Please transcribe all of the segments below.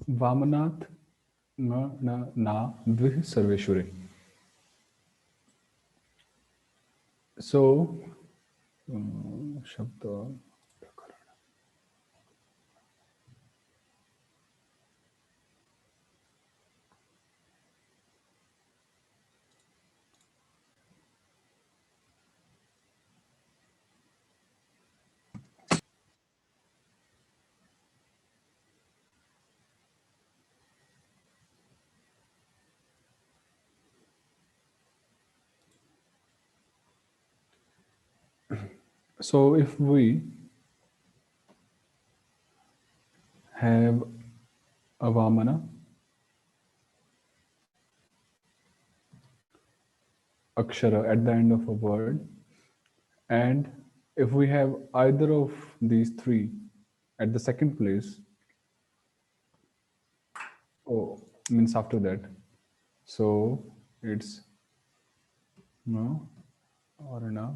vāmanāt na dvih sarveśvare. So, shabda. So if we have a vāmana, akshara at the end of a word, and if we have either of these three at the second place, means after that, so it's no or na,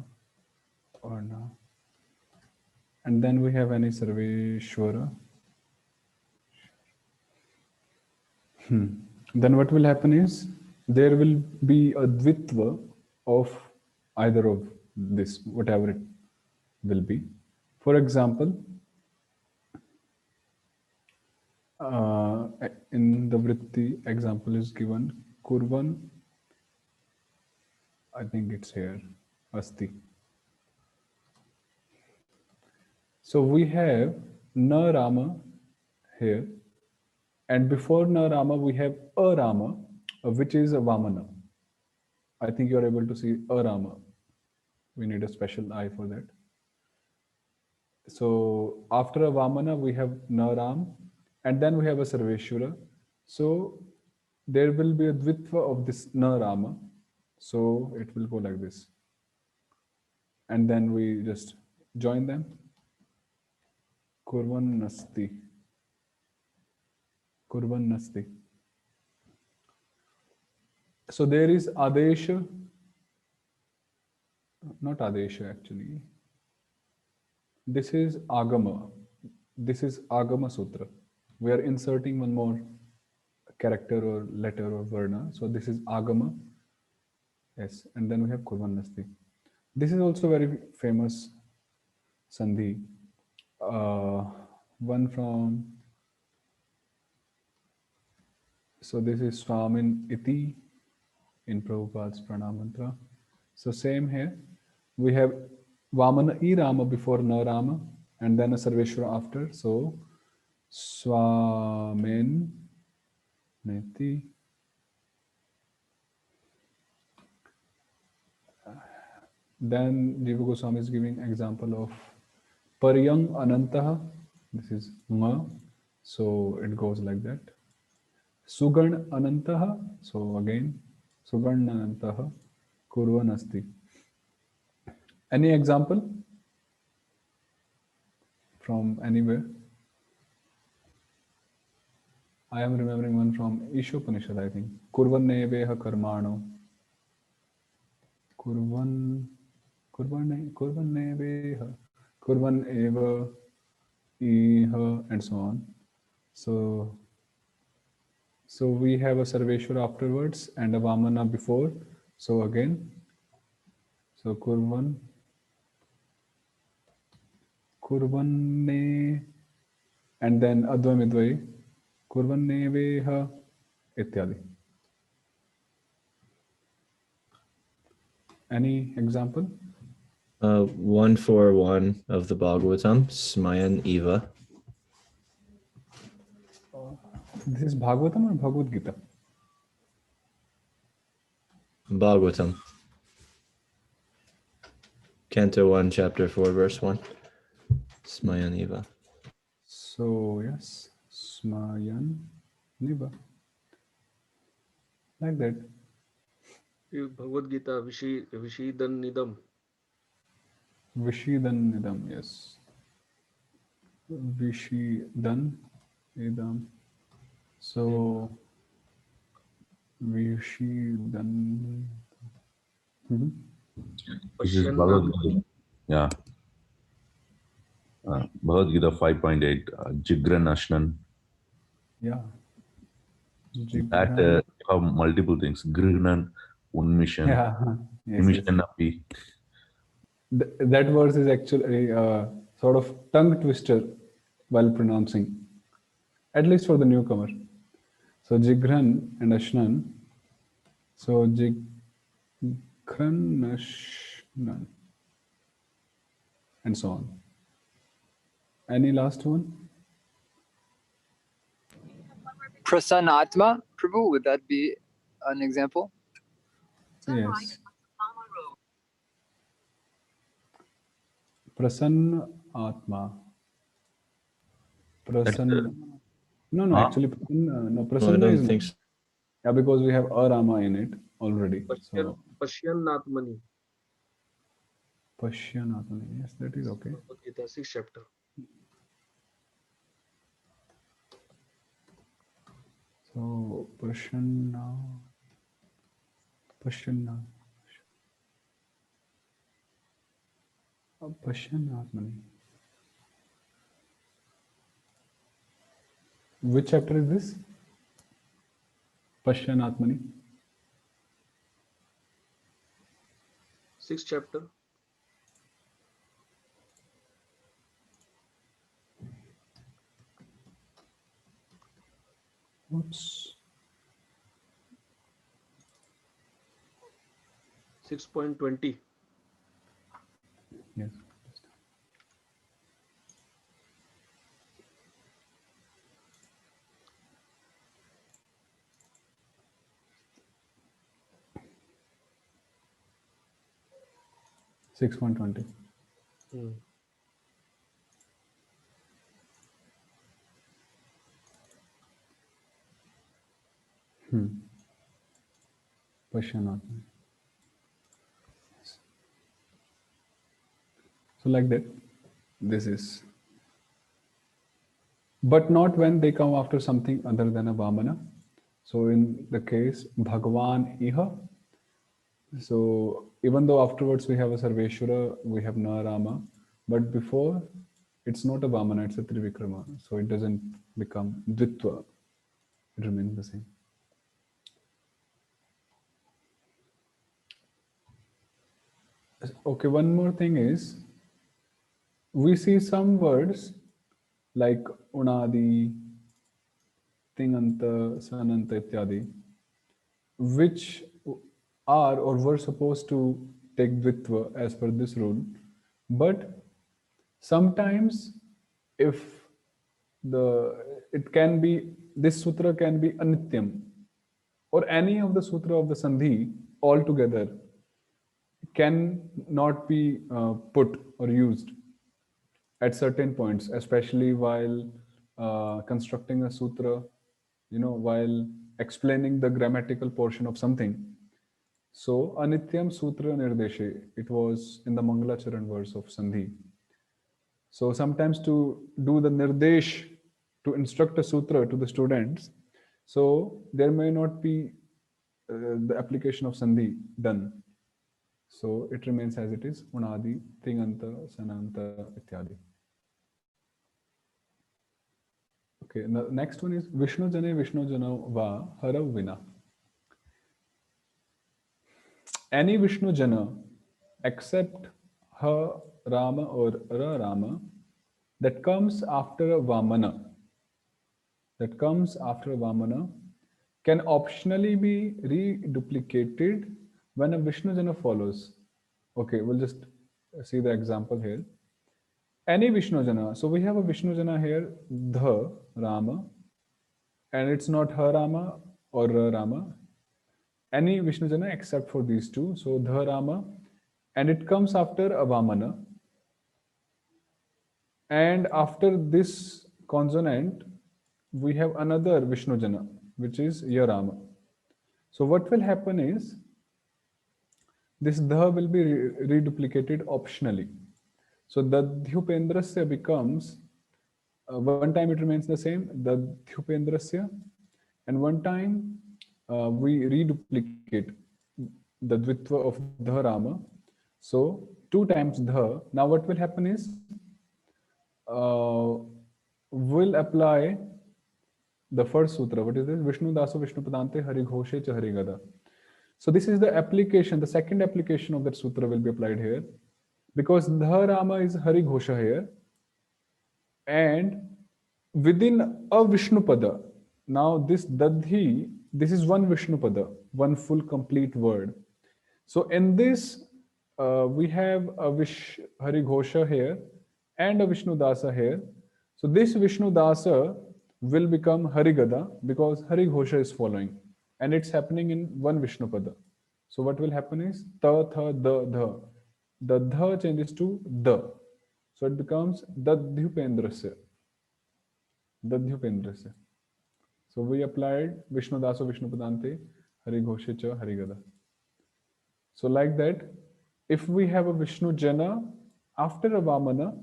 and then we have any sarveśvara. Then what will happen is there will be a dvitva of either of this, whatever it will be. For example, in the vritti example is given kurvan, I think it's here, asti. So we have na rama here, and before na rama we have a rama, which is a vāmana. I think you are able to see a rama. We need a special eye for that. So after a vāmana we have na ram, and then we have a sarveśvara. So there will be a dvitva of this na rama. So it will go like this. And then we just join them. Kurvan nasti. Kurvan nasti. So there is adesha, not adesha actually. This is agama. This is agama sutra. We are inserting one more character or letter or varna. So this is agama. Yes, and then we have kurvan nasti. This is also very famous sandhi. One from, so this is Swamin iti in Prabhupada's pranam mantra. So same here, we have vāmana I rama before na rama, and then a sarveśvara after. So Swamin neti. Then Jiva Goswami is giving example of Paryang Anantaha. This is ma, so it goes like that. Sugan Anantaha, so again Sugan Anantaha Kurvan asti. Any example from anywhere? I am remembering one from Ishopanishad, I think. Kurvan neveha karmano. Kurvan neveha. Kurvan eva iha, and so on. So we have a sarveśvara afterwards and a vāmana before. So again, so kurvan ne, and then advamidvai, kurvan neveha ityadi. Any example? 141 of the Bhagavatam, Smayan Eva. This is Bhagavatam or Bhagavad Gita? Bhagavatam. Canto 1, chapter 4, verse 1. Smayan Eva. So yes, Smayan Niva. Like that. Bhagavad Gita, Vishidan Nidam. Vishidan Nidam, yes. Vishidan Nidam. So Vishidan. This is Bhagavad Gita. Yeah. Bhagavad Gita 5.8. Jigran Ashnan. Yeah. That Jigran. you have multiple things. Grihnan, unmission, Yeah. Yes, yes. unmission api. That verse is actually sort of tongue twister while pronouncing, at least for the newcomer. So Jigran and Ashnan. So Jigran, Ashnan, and so on. Any last one? Prasanatma, Prabhu, would that be an example? Yes. Prasanna Atma. Prasanna. No, Huh? actually, Prasanna, no, No, I Prasanna don't is not. think so. Yeah, because we have a-rama in it already. So, Pashyannatmani. Pashyanatmani. Yes, that is okay. Bhagavad Gita, 6th chapter. So, Pasyanna. Pashyanna. Pashyanatmani. Which chapter is this? Pashyanatmani. 6th chapter. Oops. 6.20. Yes. 6.20. Hmm. Pashyanatmani. So like that, this is. But not when they come after something other than a vāmana. So in the case Bhagavan Iha, so even though afterwards we have a sarveśvare, we have na-rāmāt, but before it's not a vāmana, it's a trivikrama. So it doesn't become dvitva. It remains the same. Okay, one more thing is, we see some words like unadi, tinganta, sananta, ityadi, which are or were supposed to take dvitva as per this rule, but sometimes if it can be, this sutra can be anityam, or any of the sutra of the sandhi altogether can not be put or used at certain points, especially while constructing a sutra, while explaining the grammatical portion of something. So, Anityam Sutra Nirdeshe, it was in the Mangalacharan verse of Sandhi. So, sometimes to do the Nirdesh, to instruct a sutra to the students, so there may not be the application of Sandhi done. So, it remains as it is, Unadi, Tinganta, Sananta, Ityadi. Okay, the next one is viṣṇu-jane viṣṇu-jano va ha-rau vinā. Any viṣṇu-jana except ha-rama or ra-rāmāt that comes after a vāmana, can optionally be reduplicated when a viṣṇu-jana follows. Okay, we'll just see the example here. Any viṣṇu-jana, so we have a viṣṇu-jana here, dha-rama, and it's not ha-rama or ra-rama. Any viṣṇu-jana except for these two, so dha-rama, and it comes after a vāmana. And after this consonant, we have another viṣṇu-jana, which is ya-rama. So what will happen is, this dha will be reduplicated optionally. So dadhyupendrasya becomes, one time it remains the same, dadhyupendrasya, and one time we reduplicate the dvitva of dha-rama. So 2 times dha. Now what will happen is, we'll apply The first sutra, what is this? Viṣṇu-daso viṣṇu-padante hari-ghoshe cha hari-gada. So this is the application, the second application of that sutra will be applied here. Because dha-rāmā is hari-ghosha here. And within a Vishnu-pada, now this dadhi, this is one Vishnu-pada, one full complete word. So in this, we have a hari-ghosha here and a Viṣṇu-dasa here. So this Viṣṇu-dasa will become hari-gada because hari-ghosha is following. And it's happening in one Vishnu-pada. So what will happen is ta, tha, da, dha. The dha changes to da. So it becomes dadhyupendrasya. Dadhyupendrasya. So we applied Viṣṇu-daso viṣṇu-padante hari-ghoshe cha hari-gada. So like that, if we have a viṣṇu-jana after a vāmanā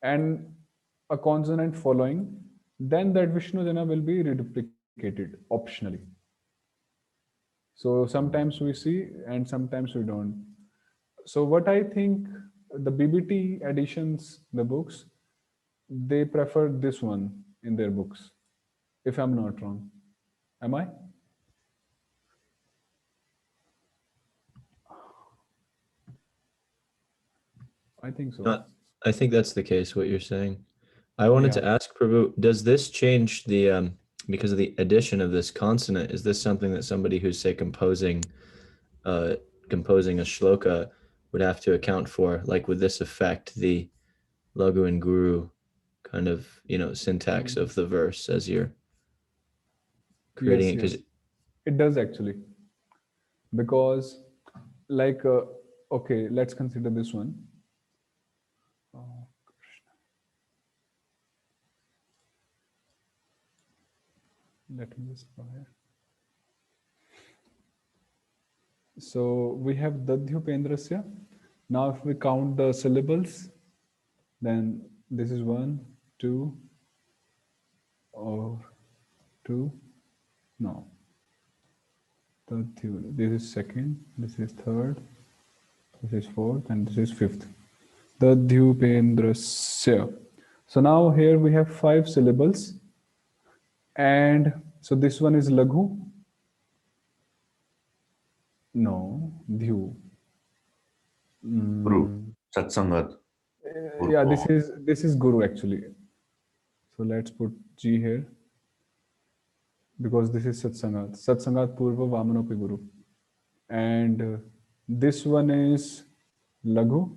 and a consonant following, then that viṣṇu-jana will be reduplicated optionally. So sometimes we see and sometimes we don't. So what I think, the BBT editions, the books, they prefer this one in their books, if I'm not wrong. Am I? I think so. I think that's the case, what you're saying. I wanted to ask Prabhu, does this change the, because of the addition of this consonant, is this something that somebody who's, say, composing a shloka would have to account for? Like, would this affect the Laghu and Guru kind of, syntax of the verse as you're creating it? Yes. It does actually. Because, like, okay, let's consider this one. Oh, Krishna. Let me just go here. So we have dadhyupendrasya. Now if we count the syllables, then this is 1, 2, or 2, no. Dadhyu, this is second, this is third, this is fourth, and this is fifth. Dadhyupendrasya. So now here we have 5 syllables. And so this one is laghu. No, dhyu. Guru, satsangat. Yeah, this is guru actually. So let's put G here because this is satsangat. Satsangat purva vāmanopi guru. And this one is laghu.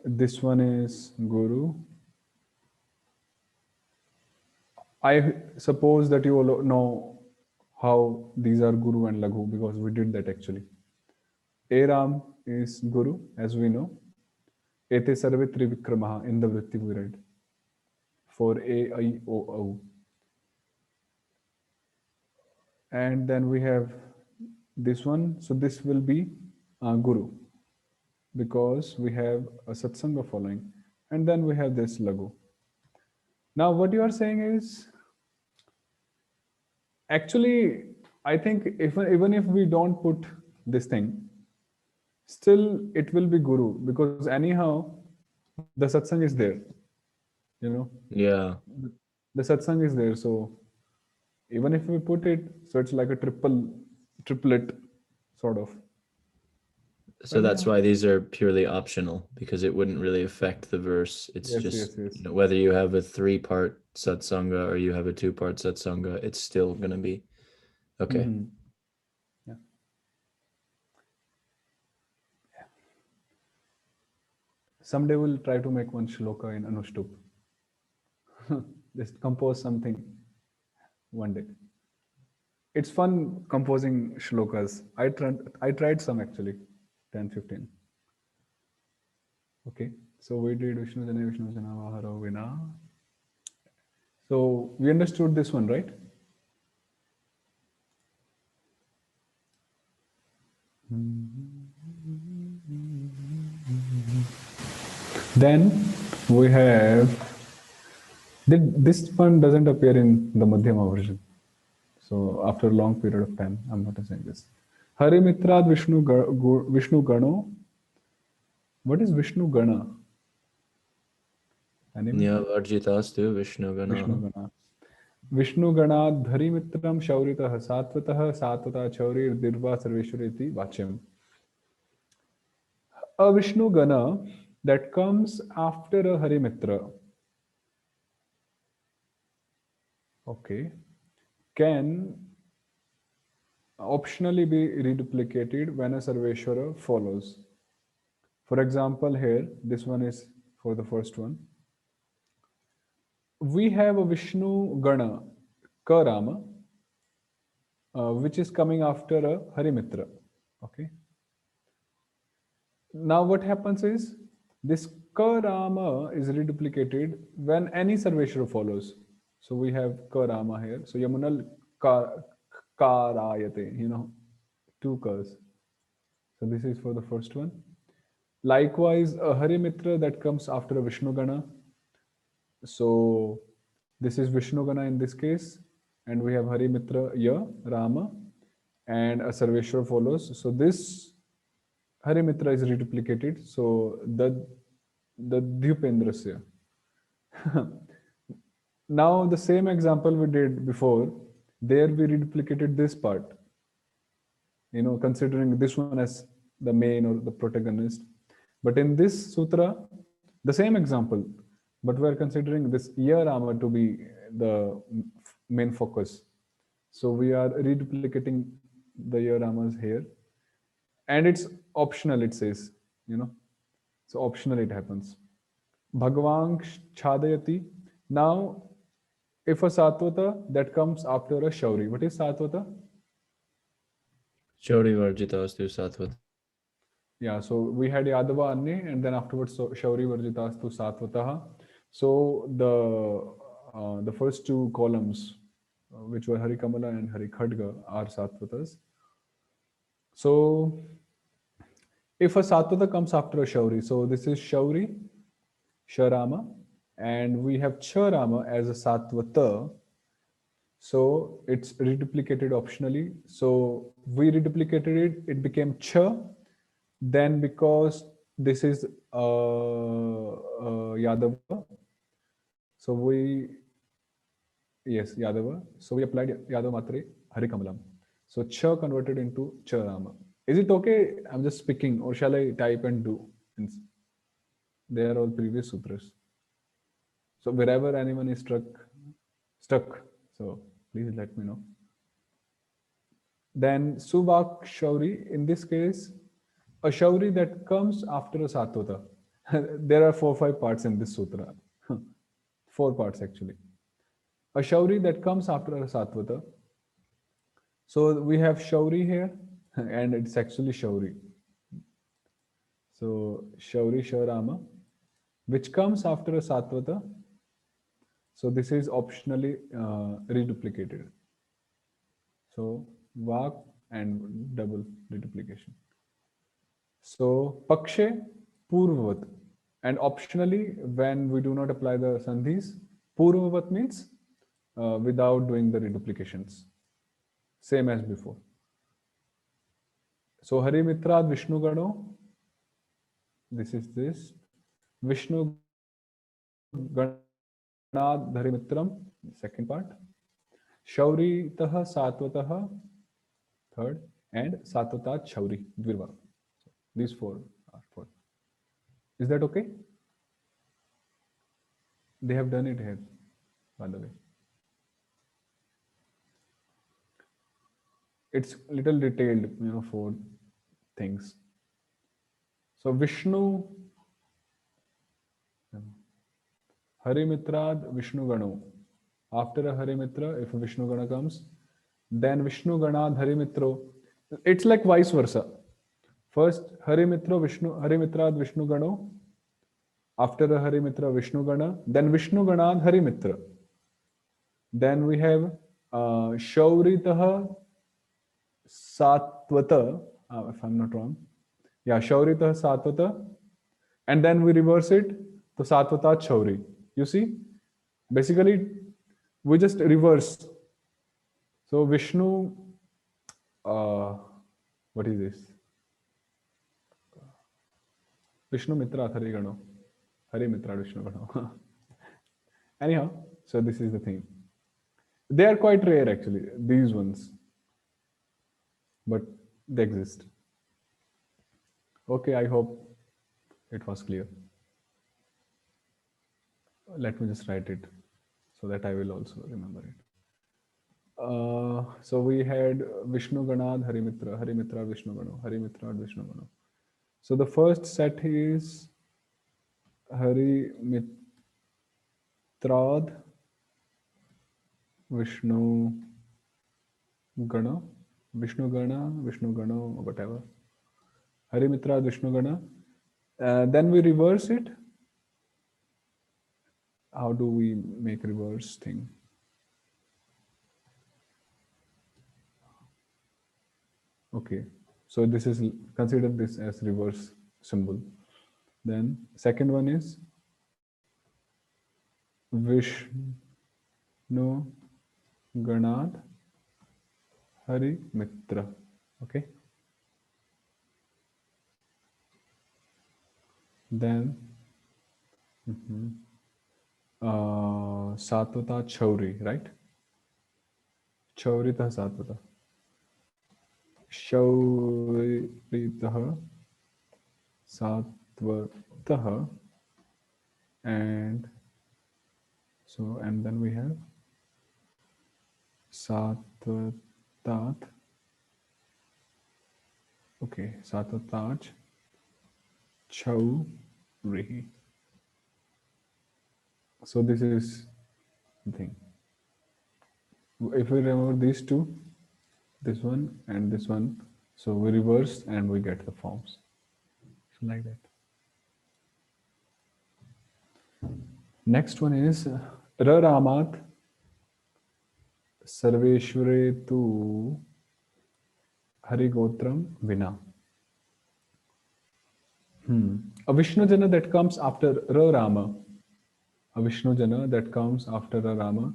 This one is guru. I suppose that you all know how these are guru and laghu because we did that actually. Ram is guru, as we know. Ete sarve trivikramaha in the vritti we read. For A, I, O, O. And then we have this one. So this will be guru because we have a satsanga following. And then we have this laghu. Now what you are saying is, actually, I think even if we don't put this thing, still it will be guru because anyhow the satsang is there, Yeah. The satsang is there. So even if we put it, so it's like a triplet sort of. So that's why these are purely optional, because it wouldn't really affect the verse. It's Yes. whether you have a 3-part satsanga or you have a 2-part satsanga, it's still going to be okay. Mm-hmm. Yeah. Someday we'll try to make one shloka in Anushtup. Just compose something one day. It's fun composing shlokas. I tried some actually, 10, 15. Okay, so we did viṣṇu-jane, viṣṇu-jano, ha-rau, vinā. So we understood this one, right? Then we have, this one doesn't appear in the Madhyama version. So after a long period of time, I'm not saying this. Hari-mitraḍ viṣṇu-gaṇo. What is viṣṇu-gaṇa? Anyone? Yeah, varjitastu viṣṇu-gaṇo. viṣṇu-gaṇā. viṣṇu-gaṇād dhari-mitraṁ śauritaḥ sātvataḥ sātvatāc chaurir dirva sarveśvare iti vāchyam. A viṣṇu-gaṇa that comes after a hari-mitra, okay, can optionally be reduplicated when a sarveśvara follows. For example, here, this one is for the first one. We have a viṣṇu-gaṇa, ka-rāma, which is coming after a hari-mitra. Okay. Now what happens is, this ka-rāma is reduplicated when any sarveśvara follows. So we have ka-rāma here. So Yamunal ka-rāyate, two kas. So this is for the first one. Likewise, a hari-mitra that comes after a viṣṇu-gaṇa. So this is viṣṇu-gaṇa in this case, and we have hari-mitra ya, Rama, and a sarveśvara follows. So this hari-mitra is reduplicated. So the dvir. Now the same example we did before, there we reduplicated this part, considering this one as the main or the protagonist. But in this sutra, the same example, but we are considering this ya Rama to be the main focus. So we are reduplicating the ya Ramas here. And it's optional, it says, So optional it happens. Bhagavang chadayati. Now, if a satvata that comes after a shauri, what is satvata? Chauri varjitastu sātvatāḥ. Yeah, so we had Yadava Anne, and then afterwards shauri varjitastu sātvataḥ. So the first two columns, which were Hari Kamala and Hari Khadga, are sattvatas. So if a sattvata comes after a shauri, so this is shauri, sharama, and we have charama as a sattvata. So it's reduplicated optionally. So we reduplicated it, it became cha. Then because this is Yadava, so Yadava. So we applied Yadava Matre Hari Kamalam. So cha converted into charama. Is it okay? I'm just speaking, or shall I type and do? They are all previous sutras. So wherever anyone is stuck, so please let me know. Then Subak Shauri, in this case, a Shauri that comes after a Satvata. There are 4 or 5 parts in this sutra. 4 parts actually. A Shauri that comes after a Satvata. So we have Shauri here, and it's actually Shauri. So Shauri Shaurama, which comes after a Satvata. So this is optionally reduplicated. So Vak and double reduplication. So Pakshe Purvavat. And optionally, when we do not apply the sandhis, Purvavat means without doing the reduplications. Same as before. So hari-mitraḍ viṣṇu-gaṇo. This is this. viṣṇu-gaṇād dhari-mitraṁ, second part. śauritaḥ sātvataḥ, third. And sātvataḥ chaurir, dvir. These 4 are 4. Is that okay? They have done it here, by the way. It's little detailed, 4 things. So Vishnu, hari-mitraḍ viṣṇu-gaṇo. After a hari-mitra, if a viṣṇu-gaṇa comes, then viṣṇu-gaṇād hari-mitro. It's like vice versa. First hari-mitraḍ viṣṇu-gaṇo. After a hari-mitra, viṣṇu-gaṇa. Then viṣṇu-gaṇād hari-mitra. Then we have śauritaḥ sātvataḥ, if I'm not wrong. Yeah, śauritaḥ sātvataḥ. And then we reverse it to sātvataḥ chaurir. You see? Basically, we just reverse. So Vishnu, what is this? Viṣṇu-mitraḍ hari-gaṇo. Hari-mitraḍ viṣṇu-gaṇo. Anyhow, so this is the thing. They are quite rare actually, these ones, but they exist. Okay, I hope it was clear. Let me just write it so that I will also remember it. So we had viṣṇu-gaṇād, hari-mitraṁ, viṣṇu-gaṇo, hari-mitraḍ, viṣṇu-gaṇo. So the first set is hari-mitraḍ, viṣṇu-gaṇo, viṣṇu-gaṇa, viṣṇu-gaṇo, whatever. Hari-mitraḍ, viṣṇu-gaṇa. Then we reverse it. How do we make reverse thing? Okay, so this is, consider this as reverse symbol. Then second one is viṣṇu-gaṇād, hari-mitra. Okay. Then sātvataḥ, chaurir, right? Śauritaḥ, sātvataḥ. Śauritaḥ, sātvataḥ, and so, and then we have sātvatāc. Okay, sātvataḥ, chaurir. So this is the thing. If we remember these two, this one and this one, so we reverse and we get the forms. So like that. Next one is ra-rāmāt sarveśvare tu hari-gotraṁ vinā. A viṣṇu-jana that comes after ra-rāmāt, a viṣṇu-jana that comes after ra-rāmāt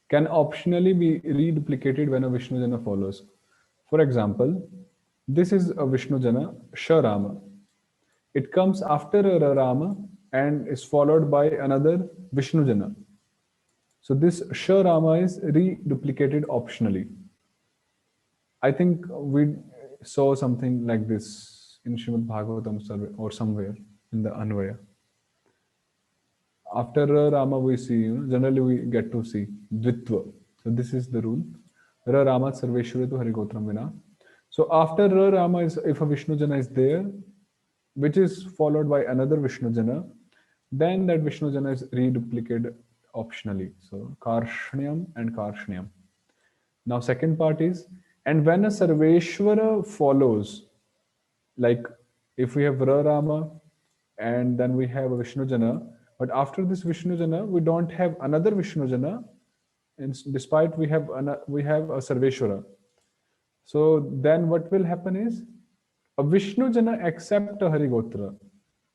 can optionally be reduplicated when a viṣṇu-jana follows. For example, this is a viṣṇu-jana, śauritaḥ. It comes after a ra-rāmāt and is followed by another viṣṇu-jana. So this śauritaḥ is reduplicated optionally. I think we saw something like this in Srimad Bhagavatam or somewhere in the Anvaya. After ra-rāmāt we see, generally we get to see dviḥ. So this is the rule. Ra-rāmāt sarveśvare tu hari-gotraṁ vinā. So after ra-rāmāt, if a viṣṇu-jana is there, which is followed by another viṣṇu-jana, then that viṣṇu-jana is reduplicated optionally. So karshnyam and karshnyam. Now second part is, and when a sarveśvare follows, like if we have ra-rāmāt and then we have a viṣṇu-jana, but after this viṣṇu-jana we don't have another viṣṇu-jana, and despite we have a sarveśvare. So then what will happen is a viṣṇu-jana accept a hari-gotra.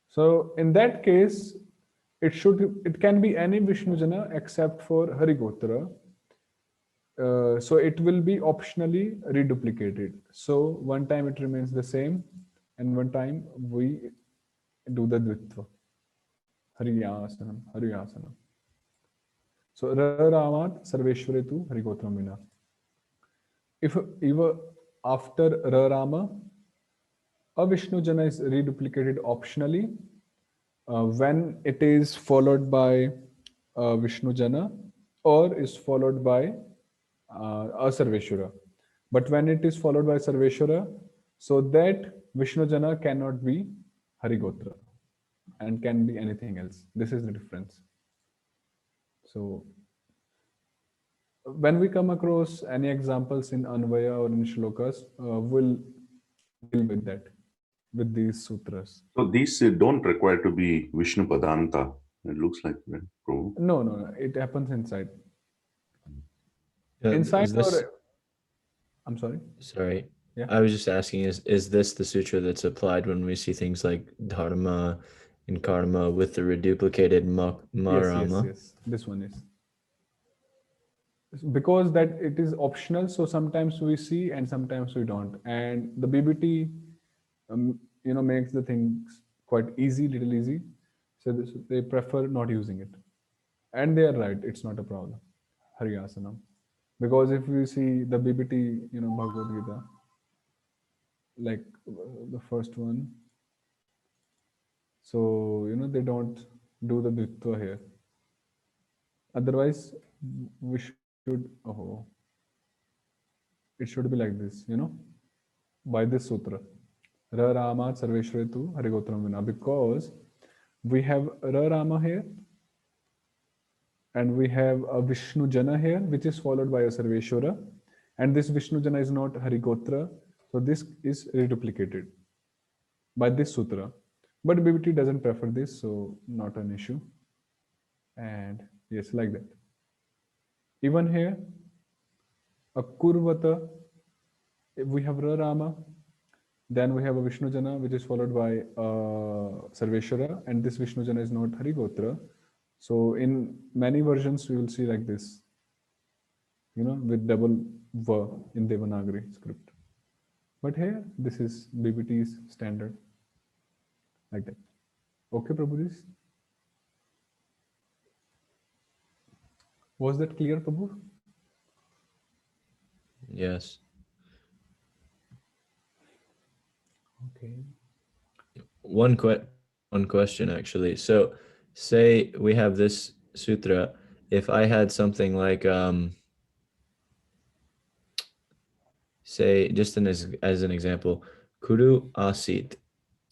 So in that case, it can be any viṣṇu-jana except for hari-gotra. So it will be optionally reduplicated. So one time it remains the same, and one time we do the dviḥ. Hari-asanam. So ra-rāmāt sarveśvare tu hari-gotraṁ vinā. If even after ra-rāmāt, a viṣṇu-jana is reduplicated optionally when it is followed by a viṣṇu-jana or is followed by a sarveśvare. But when it is followed by sarveśvare, so that viṣṇu-jana cannot be hari-gotra and can be anything else. This is the difference. So when we come across any examples in Anvaya or in Shlokas, we'll deal with that, with these sutras. So these don't require to be Vishnu Padanta. It looks like that. No. It happens inside. Is Inside this- or I'm sorry. Sorry. Yeah. I was just asking, is this the sutra that's applied when we see things like dharma and karma with the reduplicated marama? Yes. This one is. Because that it is optional, so sometimes we see and sometimes we don't. And the BBT, makes the things quite easy, little easy. So they prefer not using it. And they are right, it's not a problem. Haryasanam. Because if you see the BBT, Bhagavad Gita, like the first one, so they don't do the dviḥ here. Otherwise, we should, it should be like this, by this sutra. Ra-rāmāt sarveśvare tu hari-gotraṁ vinā. Because we have ra-rāmāt here, and we have a viṣṇu-jane here, which is followed by a sarveśvare, and this viṣṇu-jane is not hari-gotra, so this is reduplicated by this sutra. But BBT doesn't prefer this, so not an issue. And yes, like that. Even here, a kurvata, we have ra-rāmāt, then we have a viṣṇu-jane, which is followed by sarveśvare, and this viṣṇu-jane is not hari-gotra. So in many versions, we will see like this, with double v in Devanagari script. But here, this is BBT's standard, like that. Okay, Prabhuji? Was that clear, Prabhu? Yes. Okay. One question actually. So say we have this sutra. If I had something like say just as an example, kuru asit,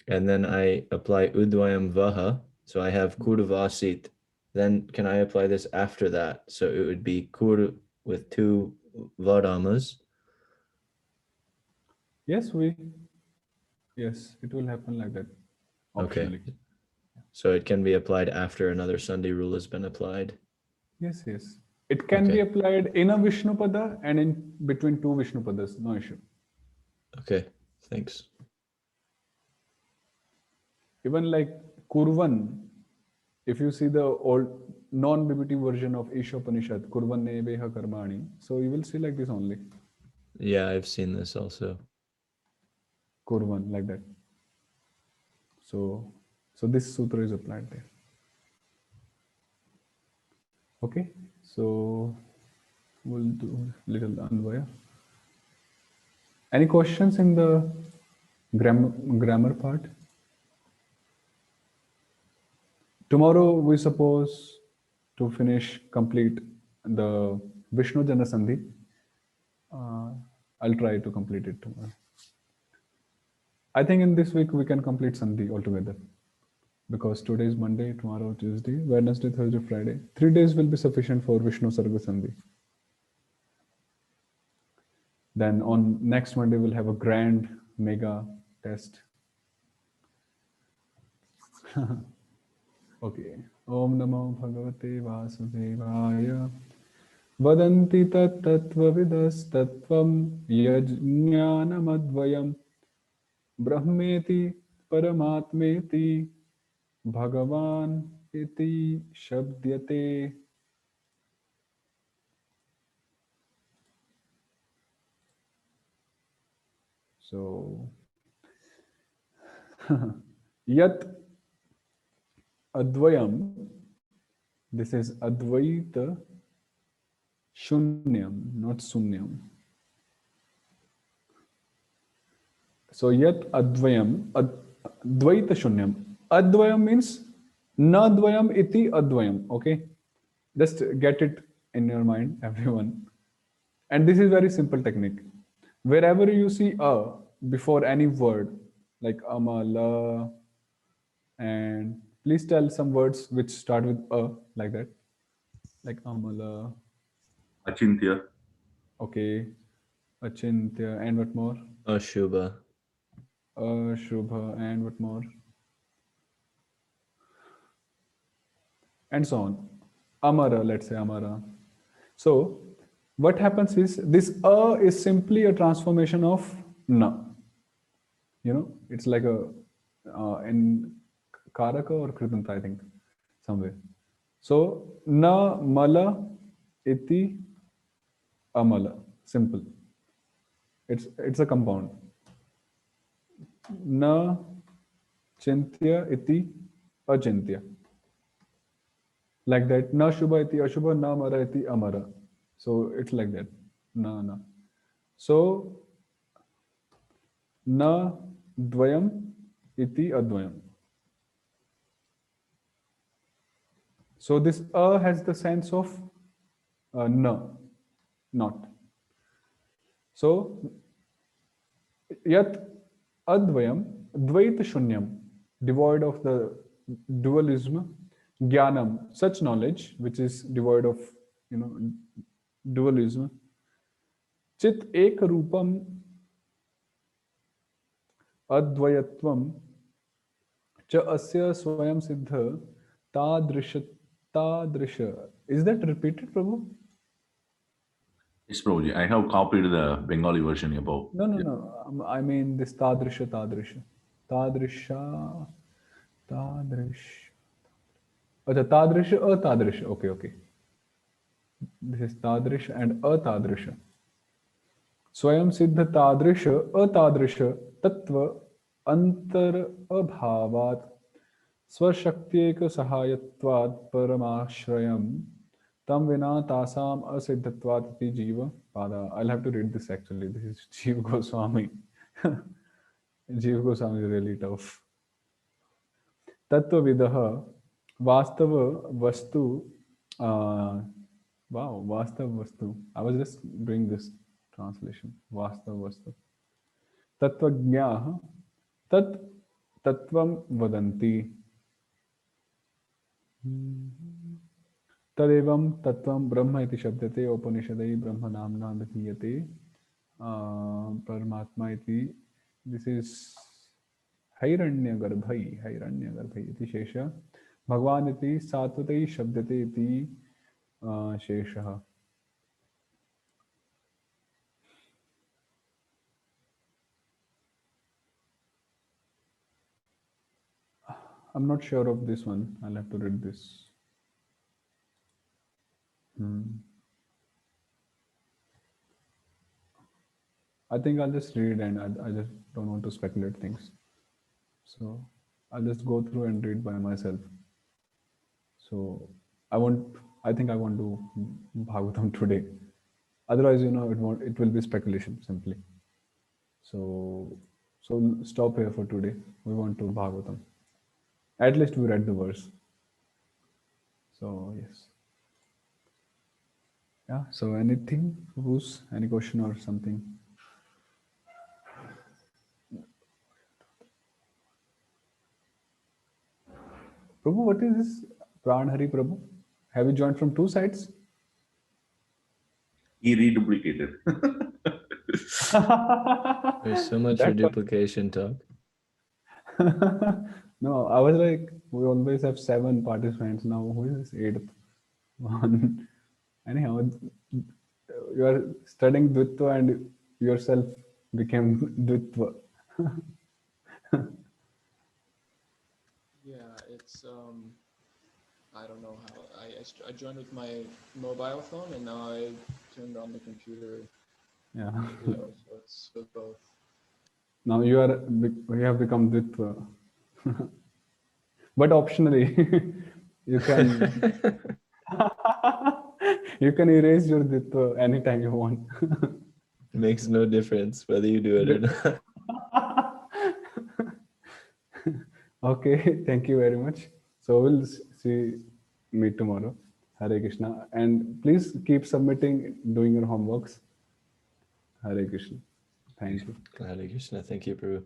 and then I apply udvayam vaha, so I have kuru vasit, then can I apply this after that? So it would be kuru with two varamas. Yes, it will happen like that. Okay. Optionally. So it can be applied after another Sandhi rule has been applied. Yes. It can be applied in a Vishnupada and in between two Vishnupadas, no issue. Okay, thanks. Even like Kurvan, if you see the old non-BBT version of Ishopanishad, Kurvan neveha karmani, so you will see like this only. Yeah, I've seen this also. Kurvan, like that. So this sutra is applied there. Okay, so we'll do little Anvaya. Any questions in the grammar part? Tomorrow we suppose to complete the viṣṇu-jane sandhi. I'll try to complete it tomorrow. I think in this week we can complete sandhi altogether, because today is Monday, tomorrow Tuesday, Wednesday, Thursday, Friday. 3 days will be sufficient for Vishnu Sarga Sandhi. Then on next Monday we'll have a grand mega test. Okay. Om Namo Bhagavate Vasudevaya. Vadanti tat tattvavidas tattvam yajñānamadvayam brahmeti paramatmeti Bhagavan iti shabdyate. So, yat advayam, this is advaita shunyam, not sunyam. So, yat advayam, advaita shunyam. Advayam means nadvayam iti advayam. Okay, just get it in your mind, everyone. And this is very simple technique. Wherever you see a before any word, like amala, and please tell some words which start with a, like that, like amala. Achintya. Okay, achintya, and what more? Ashubha. Shubha, and what more? And so on. Amara, let's say amara. So what happens is this a is simply a transformation of na. It's like a in karaka or kritanta, I think, somewhere. So na mala iti amala. Simple. It's a compound. Na chintya iti achintya. Like that. Na shubha iti ashubha, na amara iti amara. So it's like that. Na. So na dvayam iti advayam. So this a has the sense of na, not. So yat advayam dvaita shunyam, devoid of the dualism, jnanam, such knowledge which is devoid of dualism, chit ek rupam advayatvam cha asya swayam siddha tadrisha. Is that repeated, Prabhu? Yes, Prabhuji. I have copied the Bengali version above. No. I mean this tadrisha. Tadrisha. Okay, tadrisha, atadrisha. Okay. This is tadrisha and atadrisha. Swayam siddha tadrisha, atadrisha, tattva antar abhavat स्वशक्त्येक सहायत्वात् परमाश्रयम् tam vinā tāsām asiddhatvat iti jiva pada. I'll have to read this actually. This is Jiva Goswami. Jiva Goswami is really tough. Tattva vidaha vastava vastu. Wow, vastava vastu. I was just doing this translation. Vastava vastu. Tattva jnaha tat tattvam vadanti. Tadevam tattvam brahma iti shabdate upanishadai brahma namna vidhiyate paramatma iti. This is hairanyagarbhai iti shesha. Bhagwan iti sātvatāḥ shabdate iti shesha. I'm not sure of this one. I'll have to read this. I think I'll just read and I just don't want to speculate things. So I'll just go through and read by myself. So I think I won't do Bhagavatam today. Otherwise, it will be speculation simply. So stop here for today. We want to Bhagavatam. At least we read the verse. So yes. Yeah. So anything, Bruce? Any question or something? Prabhu, what is this Pran Hari Prabhu? Have you joined from two sides? He reduplicated. There's so much reduplication talk. No, I was like, we always have 7 participants. Now, who is this 8th one? Anyhow, you are studying Dvitva and yourself became Dvitva. Yeah, it's I don't know how I joined with my mobile phone and now I turned on the computer. Yeah. Video, so it's with both. Now you have become Dvitva. But optionally, you can you can erase your Dvitva anytime you want. It makes no difference whether you do it or not. Okay, thank you very much. So we'll meet tomorrow. Hare Krishna. And please keep submitting, doing your homeworks. Hare Krishna. Thank you. Hare Krishna. Thank you, Prabhu.